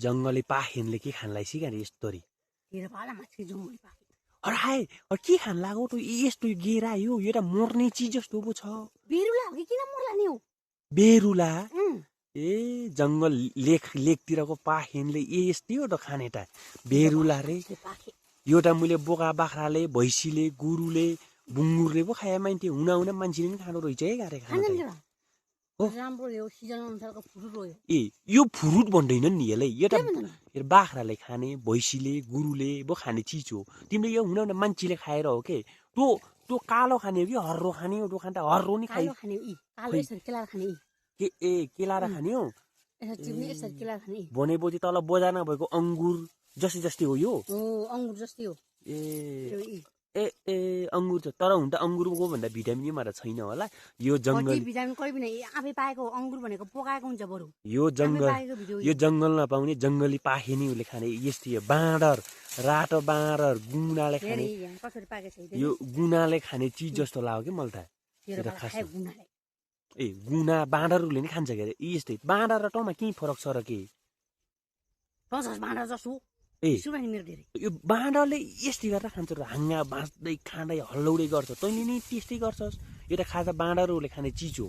जङ्गली पाखेनले के खानलाई सिकाने यस्तोरी तेरो पाला माछी जङ्गली पाखे अरे हाय और के खान लाग्यो त यस्तो गेरा यो एउटा मर्ने चिज जस्तो पो छ बेरुला हो कि किन मर्ला नि हो बेरुला ए जङ्गल लेकतिरको पाखेनले यस्तै हो त खाने त बेरुला रे पाखे एउटा मैले बोका बाख्राले भैँसीले गुरुले बुङ्गुरले पो खाए मान्छे हुना मान्छेले पनि खानु रहेछ है गाह्रै खानु हो राम्रो हो सिजन अनुसारको फ्रुट हो ए यो फ्रुट भन्दैन नि यसलाई एउटा बाख्राले खाने भैँसीले गुरुले पो खाने चिज हो तिमीले यो हुन मान्छेले खाएर हो के त्यो कालो खाने हो कि हर्रो खाने हो खाने त हर्रो नि खाइ खाने कालो यसरी केलाएर खाने के ए केलाएर खाने हो यसरी केलाएर खाने भनेपछि तल बजारमा भएको अङ्गुर जस्तै हो यो अङ्गुर जस्तै हो ए ए अङ्गुर छ तर हुन त अङ्गुरको भन्दा भिटामिन मात्र छैन होला यो जङ्गल भिटामिन कहिले पनि आफै पाएको अङ्गुर भनेको पकाएको हुन्छ बरु यो जङ्गलमा पाउने जङ्गली पाखेनीहरूले खाने यस्तै बाँदर रातो बाँदर गुनाले खाने यो गुनाले खाने चिज जस्तो लाग्यो कि मलाई त ए गुना बाँदरहरूले नि खान्छ के अरे यस्तै बाँदर र टमा के फरक छ र के बाँदर जस्तो ए यो बाँदरले यस्तै गरेर खान्छ र हाँगा बाँच्दै खाँदै हल्लौडै गर्छ तैँले नि त्यस्तै गर्छस् एउटा खाजा बाँदरहरूले खाने चिज हो